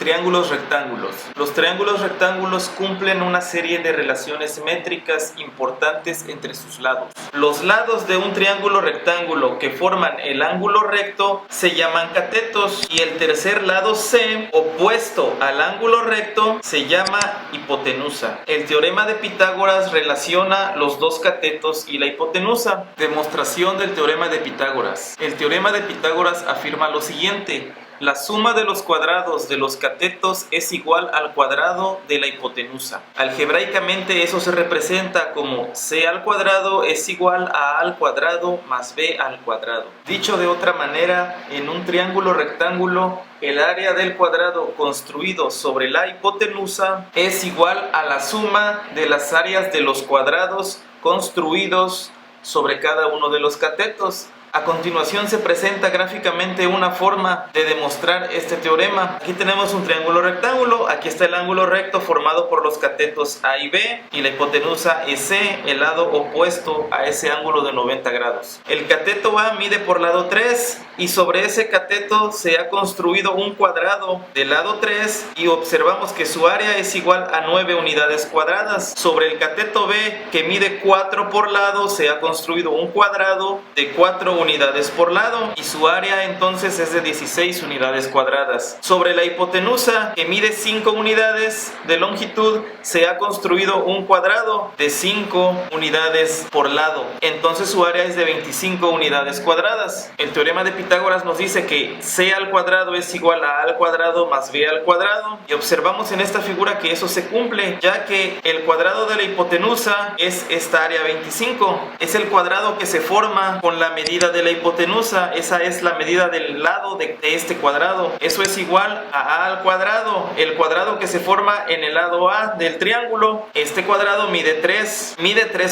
Triángulos rectángulos. Los triángulos rectángulos cumplen una serie de relaciones métricas importantes entre sus lados. Los lados de un triángulo rectángulo que forman el ángulo recto se llaman catetos y el tercer lado C, opuesto al ángulo recto, se llama hipotenusa. El teorema de Pitágoras relaciona los dos catetos y la hipotenusa. Demostración del teorema de Pitágoras. El teorema de Pitágoras afirma lo siguiente: la suma de los cuadrados de los catetos es igual al cuadrado de la hipotenusa. Algebraicamente eso se representa como c al cuadrado es igual a al cuadrado más b al cuadrado. Dicho de otra manera, en un triángulo rectángulo, el área del cuadrado construido sobre la hipotenusa es igual a la suma de las áreas de los cuadrados construidos sobre cada uno de los catetos. A continuación se presenta gráficamente una forma de demostrar este teorema. Aquí tenemos un triángulo rectángulo, aquí está el ángulo recto formado por los catetos A y B y la hipotenusa es C, el lado opuesto a ese ángulo de 90 grados. El cateto A mide por lado 3 y sobre ese cateto se ha construido un cuadrado del lado 3 y observamos que su área es igual a 9 unidades cuadradas. Sobre el cateto B, que mide 4 por lado, se ha construido un cuadrado de 4 unidades por lado y su área entonces es de 16 unidades cuadradas. Sobre la hipotenusa, que mide 5 unidades de longitud, se ha construido un cuadrado de 5 unidades por lado, entonces su área es de 25 unidades cuadradas. El teorema de Pitágoras nos dice que c al cuadrado es igual a al cuadrado más b al cuadrado y observamos en esta figura que eso se cumple, ya que el cuadrado de la hipotenusa es esta área 25, es el cuadrado que se forma con la medida de la hipotenusa, esa es la medida del lado de este cuadrado. Eso es igual a al cuadrado, el cuadrado que se forma en el lado A del triángulo. Este cuadrado mide 3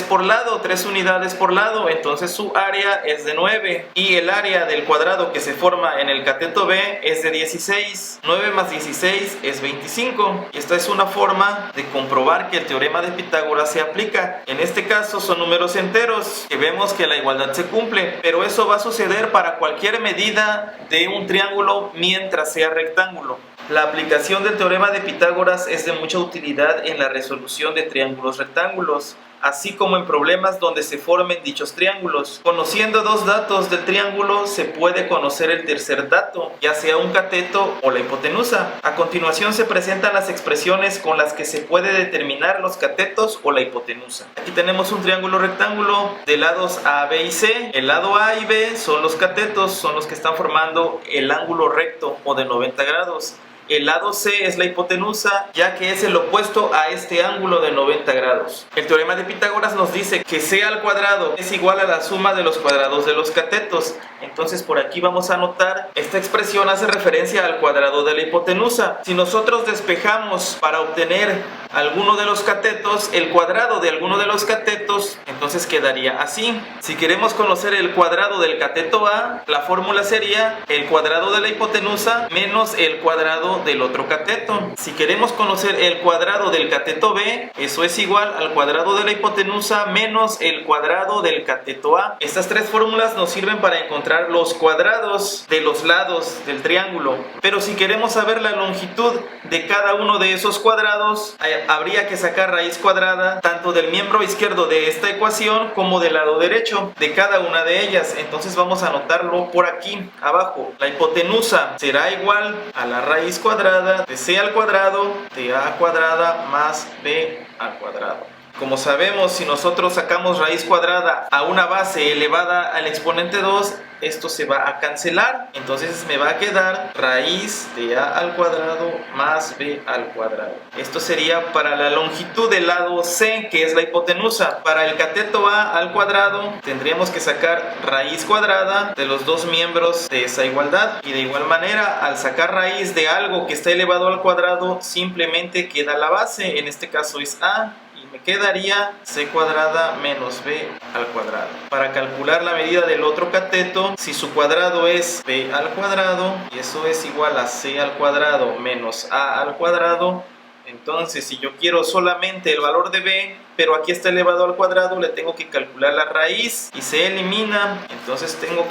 por lado, 3 unidades por lado, entonces su área es de 9 y el área del cuadrado que se forma en el cateto B es de 16. 9 más 16 es 25 y esta es una forma de comprobar que el teorema de Pitágoras se aplica. En este caso son números enteros que vemos que la igualdad se cumple, pero eso va a suceder para cualquier medida de un triángulo mientras sea rectángulo. La aplicación del teorema de Pitágoras es de mucha utilidad en la resolución de triángulos rectángulos, así como en problemas donde se formen dichos triángulos. Conociendo dos datos del triángulo, se puede conocer el tercer dato, ya sea un cateto o la hipotenusa. A continuación se presentan las expresiones con las que se puede determinar los catetos o la hipotenusa. Aquí tenemos un triángulo rectángulo de lados A, B y C. El lado A y B son los catetos, son los que están formando el ángulo recto o de 90 grados. El lado C es la hipotenusa, ya que es el opuesto a este ángulo de 90 grados. El teorema de Pitágoras nos dice que c al cuadrado es igual a la suma de los cuadrados de los catetos. Entonces por aquí vamos a anotar, esta expresión hace referencia al cuadrado de la hipotenusa. Si nosotros despejamos para obtener alguno de los catetos, el cuadrado de alguno de los catetos, entonces quedaría así. Si queremos conocer el cuadrado del cateto A, la fórmula sería el cuadrado de la hipotenusa menos el cuadrado del otro cateto. Si queremos conocer el cuadrado del cateto B, eso es igual al cuadrado de la hipotenusa menos el cuadrado del cateto A. Estas tres fórmulas nos sirven para encontrar los cuadrados de los lados del triángulo. Pero si queremos saber la longitud de cada uno de esos cuadrados, habría que sacar raíz cuadrada tanto del miembro izquierdo de esta ecuación como del lado derecho de cada una de ellas. Entonces vamos a anotarlo por aquí abajo. La hipotenusa será igual a la raíz cuadrada de c al cuadrado de a cuadrada más b al cuadrado. Como sabemos, si nosotros sacamos raíz cuadrada a una base elevada al exponente 2, esto se va a cancelar. Entonces me va a quedar raíz de a al cuadrado más b al cuadrado. Esto sería para la longitud del lado C, que es la hipotenusa. Para el cateto a al cuadrado tendríamos que sacar raíz cuadrada de los dos miembros de esa igualdad. Y de igual manera, al sacar raíz de algo que está elevado al cuadrado, simplemente queda la base. En este caso es a. Me quedaría c cuadrada menos b al cuadrado. Para calcular la medida del otro cateto, si su cuadrado es b al cuadrado y eso es igual a c al cuadrado menos a al cuadrado, Entonces, si yo quiero solamente el valor de b, pero aquí está elevado al cuadrado, le tengo que calcular la raíz y se elimina. Entonces tengo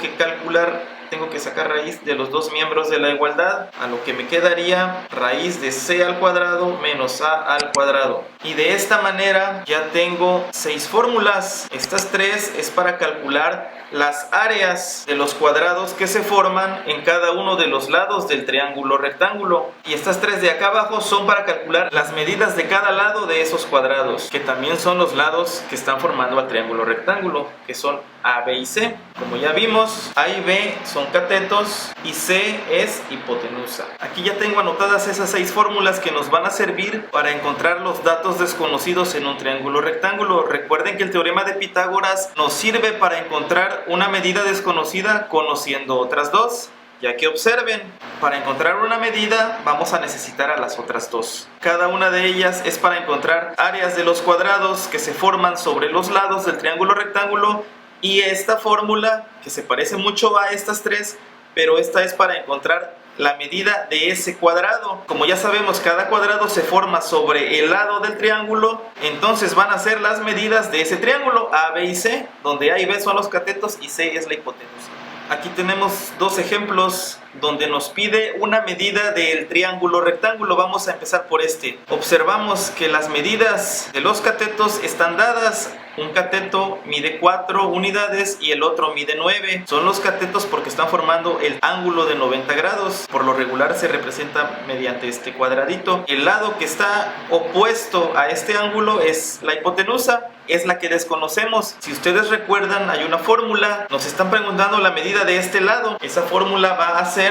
que sacar raíz de los dos miembros de la igualdad, a lo que me quedaría raíz de c al cuadrado menos a al cuadrado. Y de esta manera ya tengo 6 fórmulas. Estas 3 es para calcular las áreas de los cuadrados que se forman en cada uno de los lados del triángulo rectángulo. Y estas 3 de acá abajo son para calcular las medidas de cada lado de esos cuadrados, que también son los lados que están formando al triángulo rectángulo, que son A, B y C. Como ya vimos, A y B son catetos y C es hipotenusa. Aquí ya tengo anotadas esas 6 fórmulas que nos van a servir para encontrar los datos desconocidos en un triángulo rectángulo. Recuerden que el teorema de Pitágoras nos sirve para encontrar una medida desconocida conociendo otras dos. Ya que observen, para encontrar una medida vamos a necesitar a las otras dos. Cada una de ellas es para encontrar áreas de los cuadrados que se forman sobre los lados del triángulo rectángulo, y esta fórmula, que se parece mucho a estas 3, pero esta es para encontrar la medida de ese cuadrado. Como ya sabemos, cada cuadrado se forma sobre el lado del triángulo, entonces van a ser las medidas de ese triángulo, A, B y C, donde A y B son los catetos y C es la hipotenusa. Aquí tenemos 2 ejemplos donde nos pide una medida del triángulo rectángulo. Vamos a empezar por este. Observamos que las medidas de los catetos están dadas. Un cateto mide 4 unidades y el otro mide 9. Son los catetos porque están formando el ángulo de 90 grados. Por lo regular se representa mediante este cuadradito. El lado que está opuesto a este ángulo es la hipotenusa. Es la que desconocemos. Si ustedes recuerdan, hay una fórmula. Nos están preguntando la medida de este lado. Esa fórmula va a ser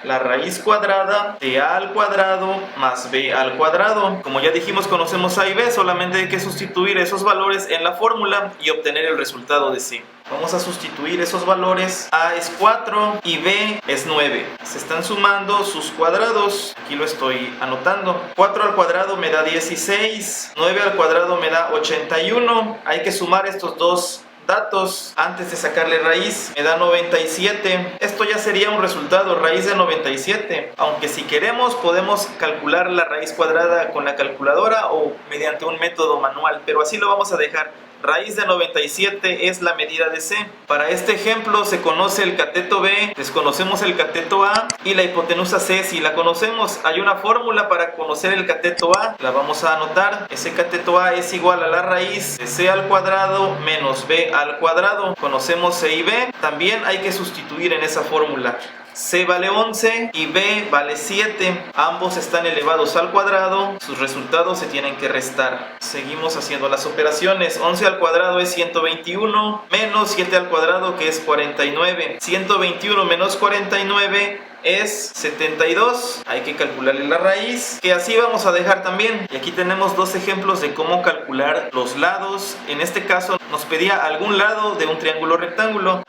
la raíz cuadrada de a al cuadrado más b al cuadrado. Como ya dijimos, conocemos a y b, solamente hay que sustituir esos valores en la fórmula y obtener el resultado de c. Vamos a sustituir esos valores. A es 4 y b es 9. Se están sumando sus cuadrados. Aquí lo estoy anotando. 4 al cuadrado me da 16. 9 al cuadrado me da 81. Hay que sumar estos dos datos antes de sacarle raíz. Me da 97. Esto ya sería un resultado, raíz de 97. Aunque si queremos podemos calcular la raíz cuadrada con la calculadora o mediante un método manual, pero así lo vamos a dejar. Raíz de 97 es la medida de C. Para este ejemplo se conoce el cateto B, desconocemos el cateto A, y la hipotenusa C si la conocemos. Hay una fórmula para conocer el cateto A, la vamos a anotar. Ese cateto A es igual a la raíz de C al cuadrado menos B al cuadrado. Conocemos C y B, también hay que sustituir en esa fórmula. C vale 11 y B vale 7. Ambos están elevados al cuadrado. Sus resultados se tienen que restar. Seguimos haciendo las operaciones. 11 al cuadrado es 121 menos 7 al cuadrado, que es 49. 121 menos 49 es 72. Hay que calcularle la raíz, que así vamos a dejar también. Y aquí tenemos 2 ejemplos de cómo calcular los lados. En este caso nos pedía algún lado de un triángulo rectángulo.